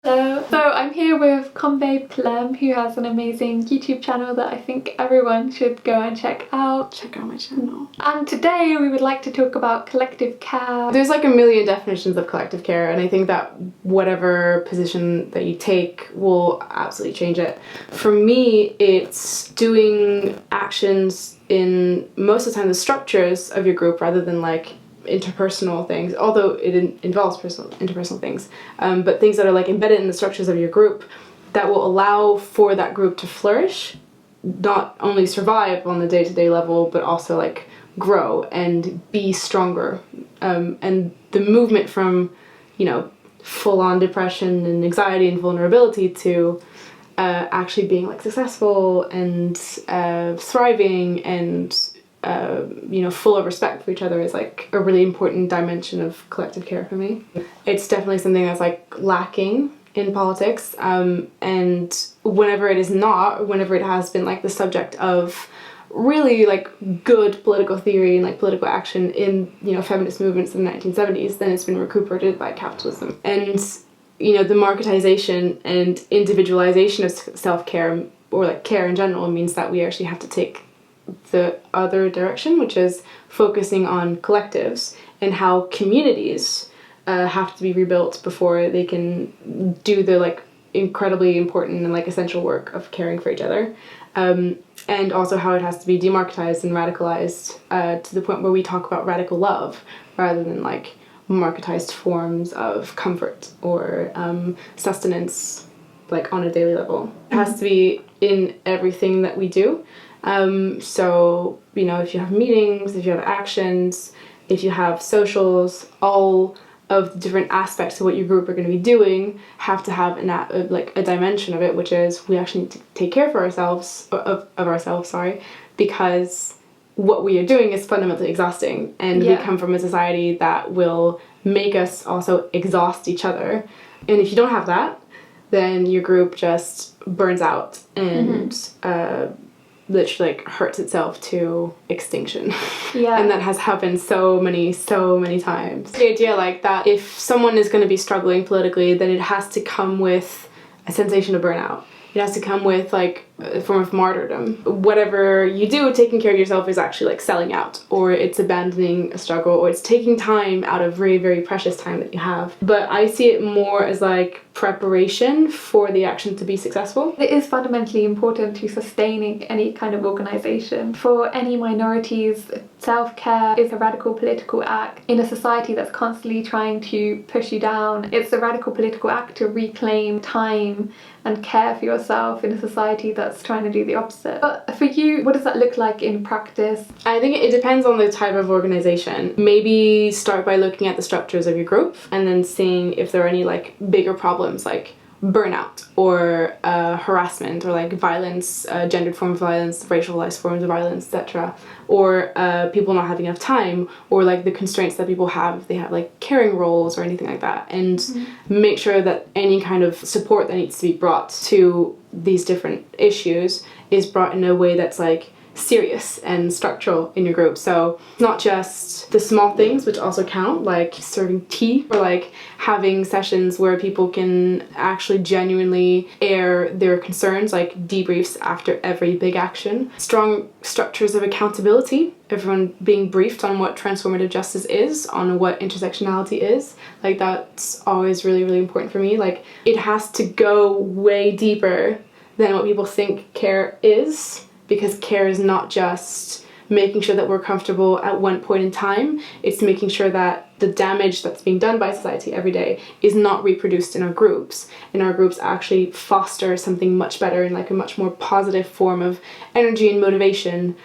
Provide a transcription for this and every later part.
So I'm here with Combabe Clem, who has an amazing YouTube channel that I think everyone should go and check out. Check out my channel. And today we would like to talk about collective care. There's like a million definitions of collective care, and I think that whatever position that you take will absolutely change it. For me, it's doing actions in most of the time the structures of your group rather than like interpersonal things, although it involves interpersonal things, but things that are like embedded in the structures of your group that will allow for that group to flourish, not only survive on the day-to-day level, but also like grow and be stronger. And the movement from, you know, full-on depression and anxiety and vulnerability to actually being like successful and thriving and you know, full of respect for each other is like a really important dimension of collective care for me. It's definitely something that's like lacking in politics, and whenever it is not, whenever it has been like the subject of really like good political theory and like political action in, you know, feminist movements in the 1970s, then it's been recuperated by capitalism. And, you know, the marketization and individualization of self-care, or like care in general, means that we actually have to take the other direction, which is focusing on collectives and how communities have to be rebuilt before they can do the like incredibly important and like essential work of caring for each other, and also how it has to be demarketized and radicalized to the point where we talk about radical love rather than like marketized forms of comfort or sustenance like on a daily level. It has to be in everything that we do. So, you know, if you have meetings, if you have actions, if you have socials, all of the different aspects of what your group are going to be doing have to have a dimension of it, which is we actually need to take care for ourselves, of ourselves, because what we are doing is fundamentally exhausting, and we come from a society that will make us also exhaust each other. And if you don't have that, then your group just burns out and literally like hurts itself to extinction. And that has happened so many times. The idea like that if someone is going to be struggling politically, then it has to come with a sensation of burnout. It has to come with like a form of martyrdom. Whatever you do, taking care of yourself is actually like selling out, or it's abandoning a struggle, or it's taking time out of very, very precious time that you have. But I see it more as like preparation for the action to be successful. It is fundamentally important to sustaining any kind of organisation. For any minorities, self-care is a radical political act. In a society that's constantly trying to push you down, it's a radical political act to reclaim time and care for yourself in a society that's trying to do the opposite. But for you, what does that look like in practice? I think it depends on the type of organisation. Maybe start by looking at the structures of your group and then seeing if there are any like bigger problems like burnout or harassment or like violence, gendered form of violence, racialized forms of violence, etc. Or people not having enough time, or like the constraints that people have if they have like caring roles or anything like that. And make sure that any kind of support that needs to be brought to these different issues is brought in a way that's like serious and structural in your group. So not just the small things, which also count, like serving tea or like having sessions where people can actually genuinely air their concerns, like debriefs after every big action. Strong structures of accountability, everyone being briefed on what transformative justice is, on what intersectionality is. Like that's always really, really important for me. Like it has to go way deeper than what people think care is, because care is not just making sure that we're comfortable at one point in time. It's making sure that the damage that's being done by society every day is not reproduced in our groups, and our groups actually foster something much better and like a much more positive form of energy and motivation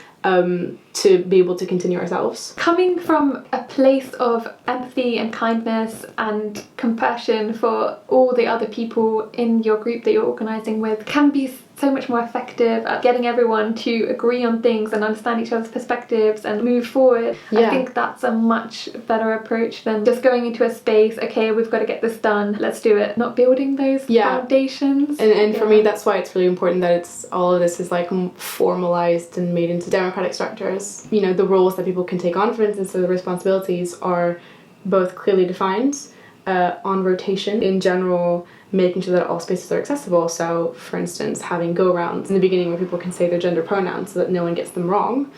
to be able to continue ourselves. Coming from a place of empathy and kindness and compassion for all the other people in your group that you're organising with can be so much more effective at getting everyone to agree on things and understand each other's perspectives and move forward. I think that's a much better approach than just going into a space, okay, we've got to get this done, let's do it. Not building those foundations. And for me, that's why it's really important that it's all of this is like formalized and made into democratic structures. You know, the roles that people can take on, for instance, so the responsibilities are both clearly defined on rotation. In general, making sure that all spaces are accessible. So, for instance, having go-rounds in the beginning where people can say their gender pronouns so that no one gets them wrong.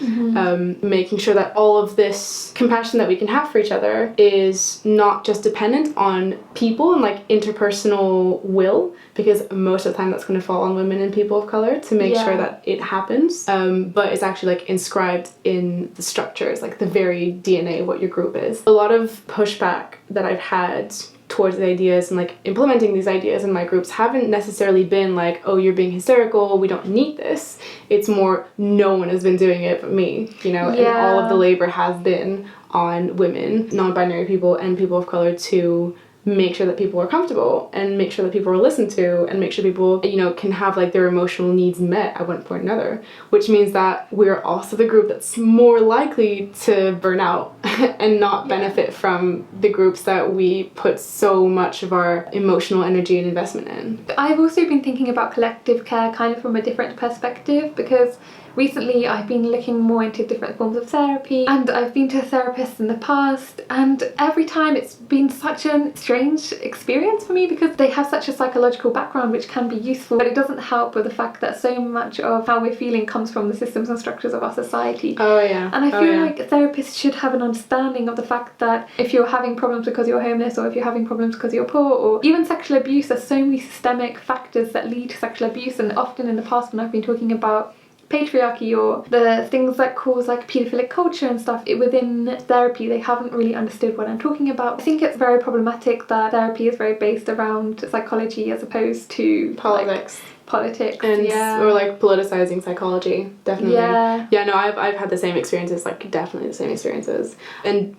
Making sure that all of this compassion that we can have for each other is not just dependent on people and like interpersonal will, because most of the time that's going to fall on women and people of color to make sure that it happens, but it's actually like inscribed in the structures, like the very DNA of what your group is. A lot of pushback that I've had towards the ideas and like implementing these ideas in my groups haven't necessarily been like, oh, you're being hysterical, we don't need this. It's more, no one has been doing it but me, you know, and all of the labor has been on women, non-binary people and people of color to make sure that people are comfortable and make sure that people are listened to and make sure people, you know, can have like their emotional needs met at one point or another, which means that we're also the group that's more likely to burn out and not benefit from the groups that we put so much of our emotional energy and investment in. I've also been thinking about collective care kind of from a different perspective, because recently I've been looking more into different forms of therapy, and I've been to therapists in the past, and every time it's been such a strange experience for me because they have such a psychological background which can be useful, but it doesn't help with the fact that so much of how we're feeling comes from the systems and structures of our society. And I feel like therapists should have an understanding of the fact that if you're having problems because you're homeless, or if you're having problems because you're poor, or even sexual abuse, there's so many systemic factors that lead to sexual abuse. And often in the past when I've been talking about patriarchy or the things that cause like paedophilic culture and stuff within therapy, they haven't really understood what I'm talking about. I think it's very problematic that therapy is very based around psychology as opposed to politics. Politics and or like politicizing psychology, definitely. No, I've had the same experiences, like definitely the same experiences, and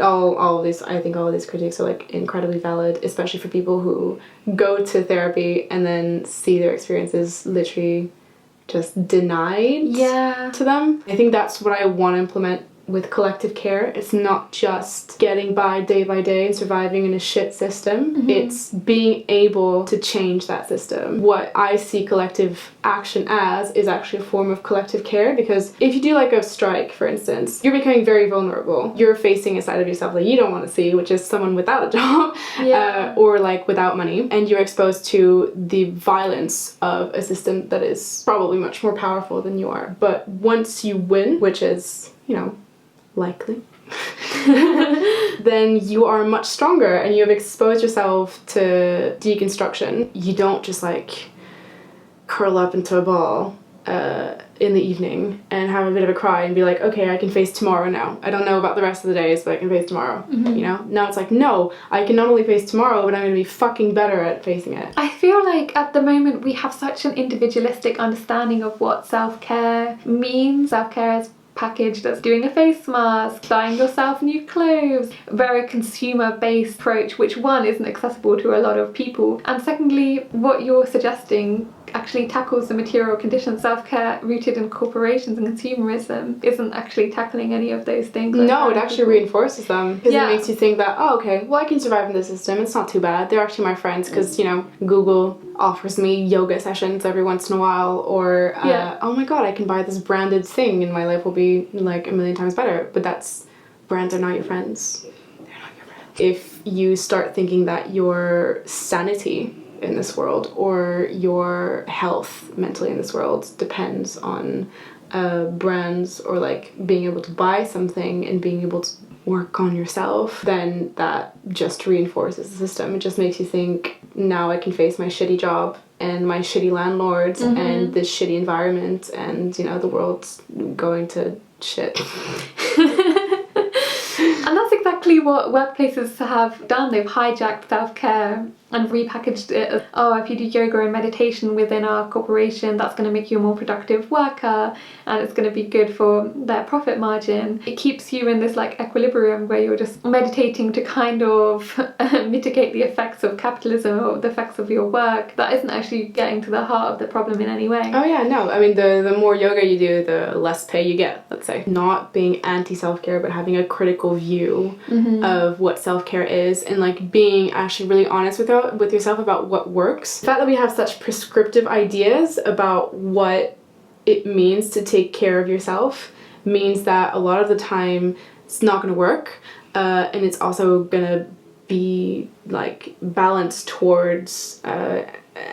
all of these, I think all of these critiques are like incredibly valid, especially for people who go to therapy and then see their experiences literally just denied to them. I think that's what I want to implement with collective care. It's not just getting by day and surviving in a shit system. It's being able to change that system. What I see collective action as is actually a form of collective care, because if you do like a strike, for instance, you're becoming very vulnerable. You're facing a side of yourself that you don't want to see, which is someone without a job or like without money, and you're exposed to the violence of a system that is probably much more powerful than you are. But once you win, which is, you know, likely, then you are much stronger and you have exposed yourself to deconstruction. You don't just like curl up into a ball in the evening and have a bit of a cry and be like, okay, I can face tomorrow now. I don't know about the rest of the days, but I can face tomorrow. You know? Now it's like, no, I can not only face tomorrow, but I'm going to be fucking better at facing it. I feel like at the moment we have such an individualistic understanding of what self-care means. Self-care is packaged as doing a face mask, buying yourself new clothes, very consumer-based approach, which one isn't accessible to a lot of people, and secondly, what you're suggesting actually tackles the material conditions. Self-care rooted in corporations and consumerism isn't actually tackling any of those things. No, it actually reinforces them, because it makes you think that, oh, okay, well, I can survive in this system, it's not too bad, they're actually my friends, because, you know, Google offers me yoga sessions every once in a while, or oh my god, I can buy this branded thing and my life will be like a million times better. But that's, brands are not your friends. They're not your friends. If you start thinking that your sanity in this world or your health mentally in this world depends on brands or like being able to buy something and being able to work on yourself, then that just reinforces the system. It just makes you think, now I can face my shitty job and my shitty landlords and this shitty environment, and you know, the world's going to shit. And that's exactly what workplaces have done. They've hijacked self-care and repackaged it as, oh, if you do yoga and meditation within our corporation, that's going to make you a more productive worker and it's going to be good for their profit margin. It keeps you in this like equilibrium where you're just meditating to kind of mitigate the effects of capitalism or the effects of your work. That isn't actually getting to the heart of the problem in any way. Oh yeah, no, I mean the more yoga you do, the less pay you get, let's say. Not being anti-self-care, but having a critical view of what self-care is, and like being actually really honest with yourself about what works. The fact that we have such prescriptive ideas about what it means to take care of yourself means that a lot of the time it's not going to work, and it's also going to be like balanced towards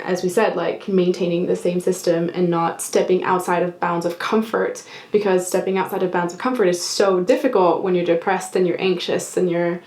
as we said, like maintaining the same system and not stepping outside of bounds of comfort, because stepping outside of bounds of comfort is so difficult when you're depressed and you're anxious and you're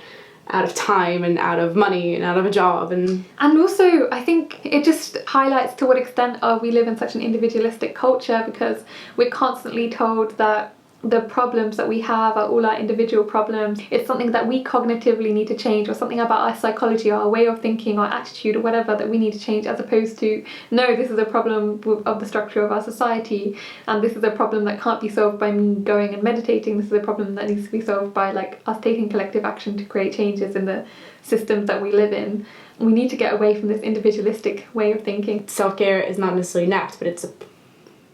out of time and out of money and out of a job. And also I think it just highlights to what extent we live in such an individualistic culture, because we're constantly told that the problems that we have are all our individual problems. It's something that we cognitively need to change, or something about our psychology or our way of thinking or attitude or whatever that we need to change, as opposed to, no, this is a problem of the structure of our society, and this is a problem that can't be solved by me going and meditating. This is a problem that needs to be solved by like us taking collective action to create changes in the systems that we live in. We need to get away from this individualistic way of thinking. Self-care is not necessarily an act, but it's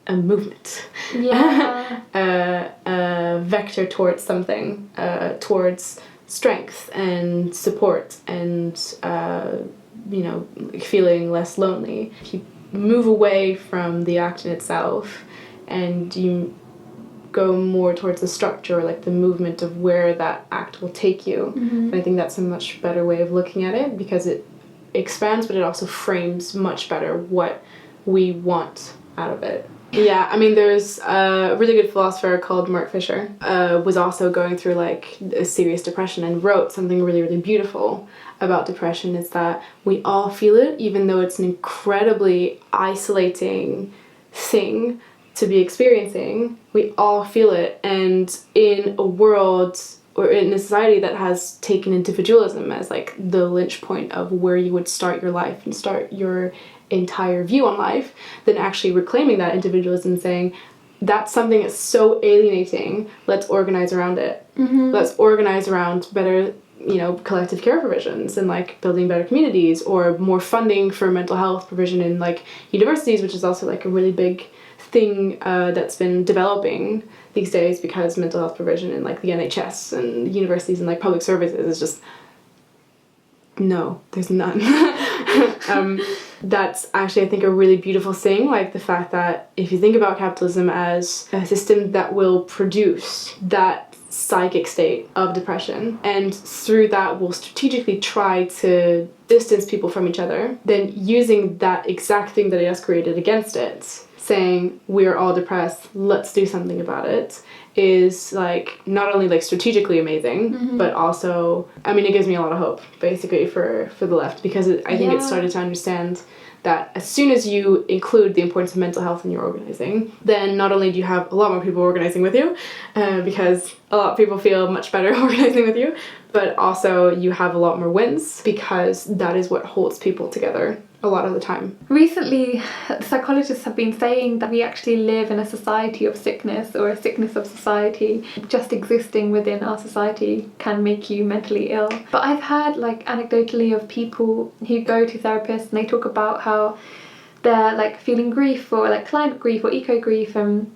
a movement. Yeah. A vector towards something, towards strength and support and feeling less lonely. If you move away from the act in itself and you go more towards the structure, like the movement of where that act will take you, and I think that's a much better way of looking at it, because it expands, but it also frames much better what we want out of it. Yeah, I mean, there's a really good philosopher called Mark Fisher, was also going through like a serious depression and wrote something really, really beautiful about depression, is that we all feel it, even though it's an incredibly isolating thing to be experiencing. We all feel it, and in a world or in a society that has taken individualism as like the linch point of where you would start your life and start your entire view on life, then actually reclaiming that individualism, saying that's something that's so alienating, let's organize around it. Let's organize around better, collective care provisions and like building better communities, or more funding for mental health provision in like universities, which is also like a really big thing that's been developing these days, because mental health provision in like the NHS and universities and like public services is just no, there's none. That's actually, I think, a really beautiful thing, like the fact that if you think about capitalism as a system that will produce that psychic state of depression, and through that will strategically try to distance people from each other, then using that exact thing that it has created against it, saying we're all depressed, let's do something about it, is like not only like strategically amazing, but also, I mean, it gives me a lot of hope basically for the left, because I think it started to understand that as soon as you include the importance of mental health in your organizing, then not only do you have a lot more people organizing with you, because a lot of people feel much better organizing with you, but also you have a lot more wins, because that is what holds people together a lot of the time. Recently, psychologists have been saying that we actually live in a society of sickness, or a sickness of society. Just existing within our society can make you mentally ill. But I've heard like anecdotally of people who go to therapists and they talk about how they're like feeling grief, or like climate grief or eco grief, and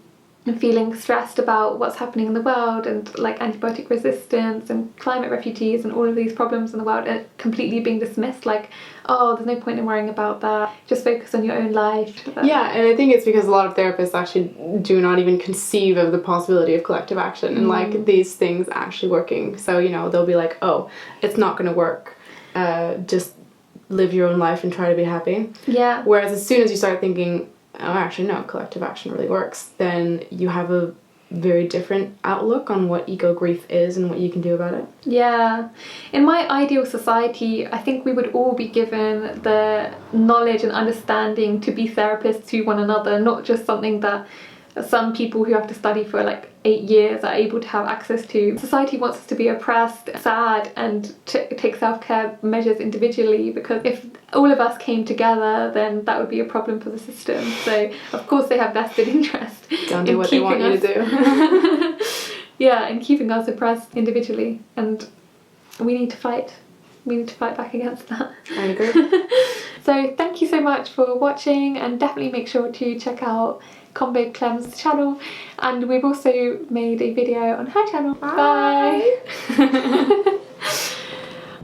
feeling stressed about what's happening in the world, and like antibiotic resistance and climate refugees and all of these problems in the world, and completely being dismissed, like, oh, there's no point in worrying about that, just focus on your own life. Yeah, and I think it's because a lot of therapists actually do not even conceive of the possibility of collective action and like these things actually working. So, they'll be like, oh, it's not going to work, just live your own life and try to be happy. Yeah. Whereas as soon as you start thinking, oh, actually no, collective action really works, then you have a very different outlook on what eco grief is and what you can do about it. Yeah. In my ideal society, I think we would all be given the knowledge and understanding to be therapists to one another, not just something that some people who have to study for like 8 years are able to have access to. Society wants us to be oppressed, sad, and take self-care measures individually, because if all of us came together, then that would be a problem for the system. So of course they have vested interest. Don't do what they want you to do. Yeah, in keeping us oppressed individually, and we need to fight. We need to fight back against that. I agree. So thank you so much for watching, and definitely make sure to check out Combabe Clem's channel, and we've also made a video on her channel. Bye.